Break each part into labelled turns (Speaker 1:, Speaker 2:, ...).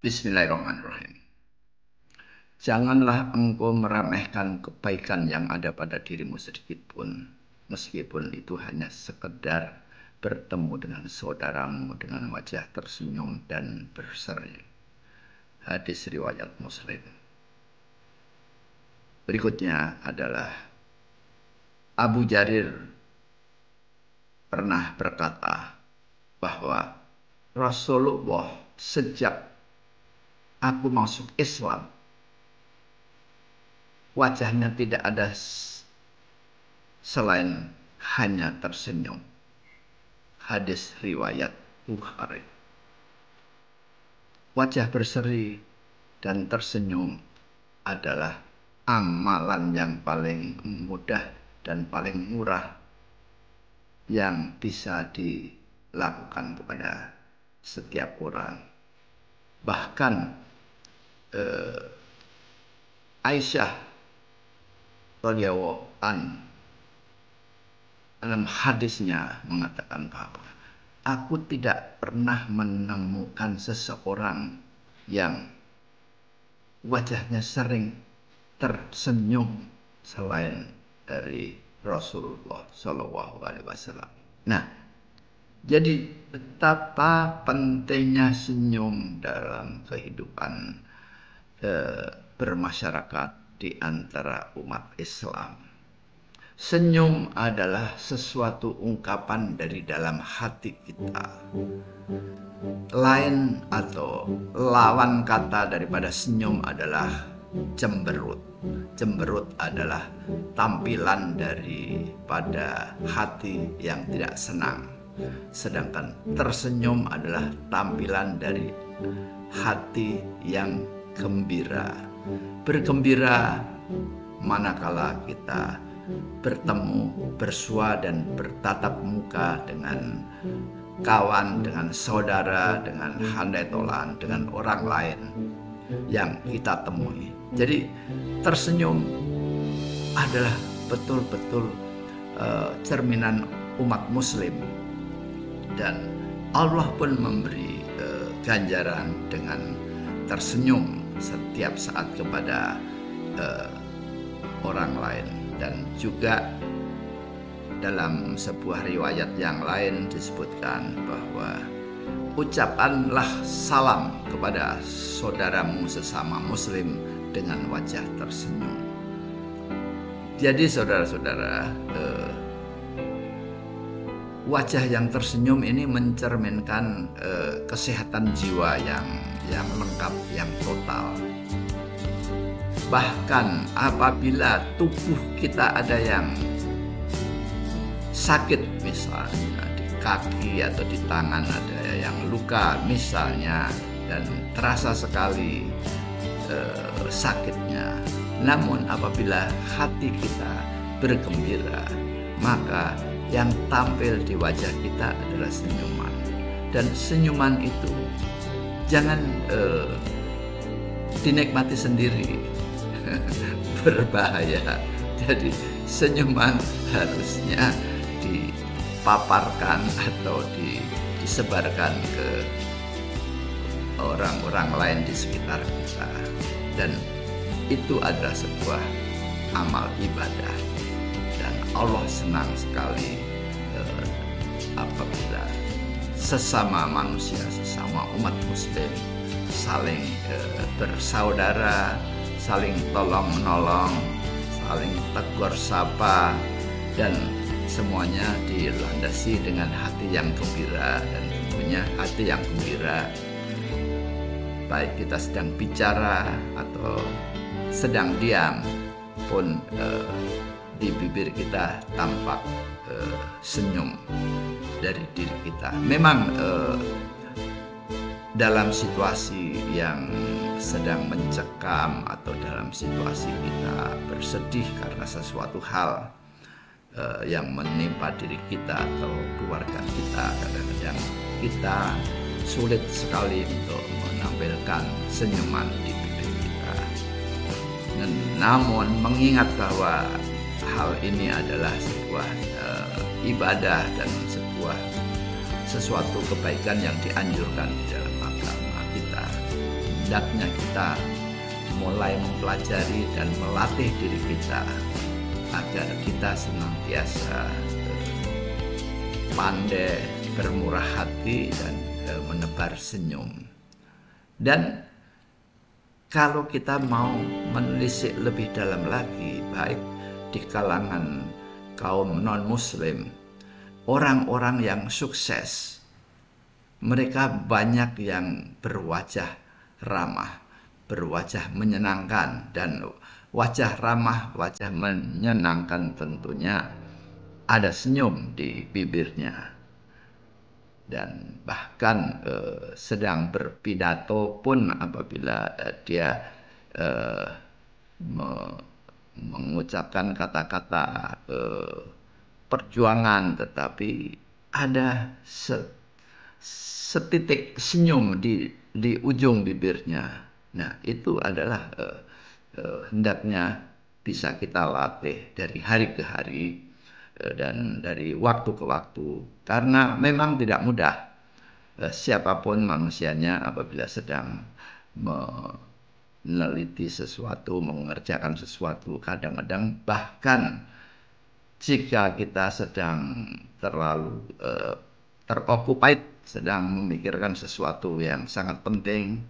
Speaker 1: Bismillahirrahmanirrahim. Janganlah engkau meremehkan kebaikan yang ada pada dirimu sedikit pun, meskipun itu hanya sekedar bertemu dengan saudaramu dengan wajah tersenyum dan berseri. Hadis riwayat Muslim. Berikutnya adalah Abu Jarir pernah berkata bahwa Rasulullah sejak aku masuk Islam, wajahnya tidak ada selain hanya tersenyum. Hadis riwayat Bukhari. Wajah berseri dan tersenyum adalah amalan yang paling mudah dan paling murah yang bisa dilakukan kepada setiap orang. Bahkan Aisyah radhiyallahu anha dalam hadisnya mengatakan bahwa aku tidak pernah menemukan seseorang yang wajahnya sering tersenyum selain dari Rasulullah Shallallahu Alaihi Wasallam. Nah, jadi betapa pentingnya senyum dalam kehidupan bermasyarakat di antara umat Islam. Senyum adalah sesuatu ungkapan dari dalam hati kita. Lain atau lawan kata daripada senyum adalah cemberut. Cemberut adalah tampilan daripada hati yang tidak senang. Sedangkan tersenyum adalah tampilan dari hati yang gembira. Bergembira manakala kita bertemu, bersua dan bertatap muka dengan kawan, dengan saudara, dengan handai tolan, dengan orang lain yang kita temui. Jadi tersenyum adalah betul-betul cerminan umat muslim. Dan Allah pun memberi ganjaran dengan tersenyum setiap saat kepada orang lain. Dan juga dalam sebuah riwayat yang lain disebutkan bahwa ucapkanlah salam kepada saudaramu sesama muslim dengan wajah tersenyum. Jadi saudara-saudara, wajah yang tersenyum ini mencerminkan kesehatan jiwa yang lengkap, yang total. Bahkan apabila tubuh kita ada yang sakit, misalnya di kaki atau di tangan ada yang luka misalnya, dan terasa sekali sakitnya. Namun apabila hati kita bergembira, maka yang tampil di wajah kita adalah senyuman. Dan senyuman itu jangan dinikmati sendiri, berbahaya. Jadi senyuman harusnya dipaparkan atau disebarkan ke orang-orang lain di sekitar kita. Dan itu adalah sebuah amal ibadah. Dan Allah senang sekali apabila sesama manusia, sesama umat muslim saling bersaudara, saling tolong menolong, saling tegur sapa, dan semuanya dilandasi dengan hati yang gembira. Dan tentunya hati yang gembira, baik kita sedang bicara atau sedang diam pun, di bibir kita tampak senyum dari diri kita. Memang dalam situasi yang sedang mencekam atau dalam situasi kita bersedih karena sesuatu hal yang menimpa diri kita atau keluarga kita, kadang-kadang kita sulit sekali untuk menampilkan senyuman di bibir kita. Namun mengingat bahwa hal ini adalah sebuah ibadah dan sesuatu kebaikan yang dianjurkan di dalam agama kita, hendaknya kita mulai mempelajari dan melatih diri kita agar kita senantiasa pandai bermurah hati dan menebar senyum. Dan kalau kita mau menelisik lebih dalam lagi, baik di kalangan kaum non-muslim, orang-orang yang sukses, mereka banyak yang berwajah ramah, berwajah menyenangkan, dan wajah ramah, wajah menyenangkan tentunya ada senyum di bibirnya. Dan bahkan sedang berpidato pun apabila dia mengucapkan kata-kata perjuangan, tetapi ada setitik senyum di ujung bibirnya. Nah, itu adalah hendaknya bisa kita latih dari hari ke hari dan dari waktu ke waktu, karena memang tidak mudah siapapun manusianya apabila sedang meneliti sesuatu, mengerjakan sesuatu. Kadang-kadang bahkan jika kita sedang terlalu teroccupied, sedang memikirkan sesuatu yang sangat penting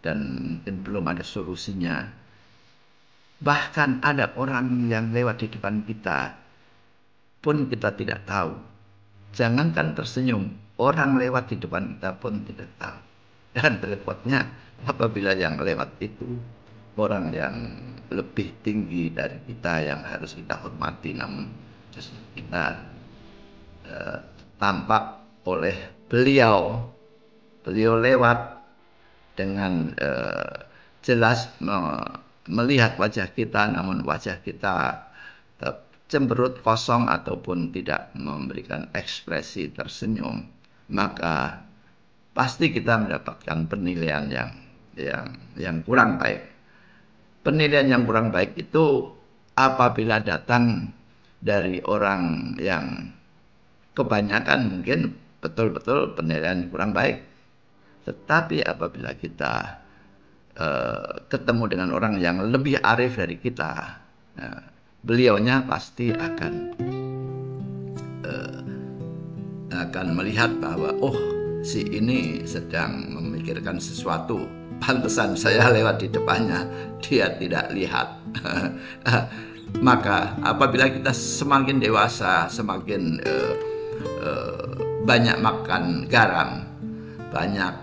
Speaker 1: dan mungkin belum ada solusinya, bahkan ada orang yang lewat di depan kita pun kita tidak tahu. Jangankan tersenyum, orang lewat di depan kita pun tidak tahu. Dan repotnya apabila yang lewat itu orang yang lebih tinggi dari kita, yang harus kita hormati, namun justru kita tampak oleh beliau lewat dengan jelas melihat wajah kita, namun wajah kita cemberut, kosong, ataupun tidak memberikan ekspresi tersenyum, maka pasti kita mendapatkan penilaian yang kurang baik. Penilaian yang kurang baik itu apabila datang dari orang yang kebanyakan mungkin betul-betul penilaian kurang baik. Tetapi apabila kita ketemu dengan orang yang lebih arif dari kita, beliaunya pasti akan melihat bahwa si ini sedang memikirkan sesuatu, pantesan saya lewat di depannya, dia tidak lihat. Maka apabila kita semakin dewasa, semakin banyak makan garam, banyak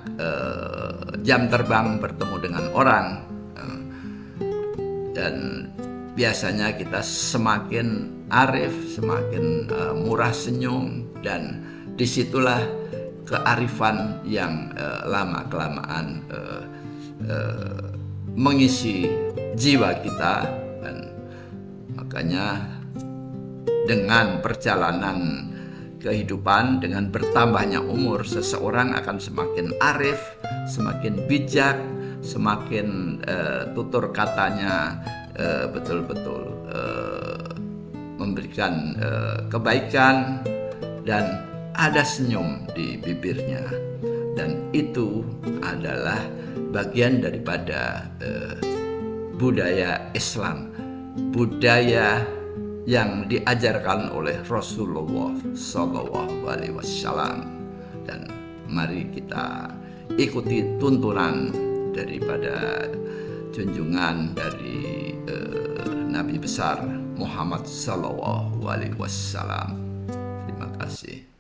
Speaker 1: jam terbang bertemu dengan orang, dan biasanya kita semakin arif, semakin murah senyum, dan disitulah kearifan yang lama-kelamaan mengisi jiwa kita. Dan makanya dengan perjalanan kehidupan, dengan bertambahnya umur, seseorang akan semakin arif, semakin bijak, semakin tutur katanya betul-betul memberikan kebaikan, dan ada senyum di bibirnya. Dan itu adalah bagian daripada budaya Islam, budaya yang diajarkan oleh Rasulullah SAW. Dan mari kita ikuti tuntunan daripada junjungan dari Nabi besar Muhammad SAW. Terima kasih.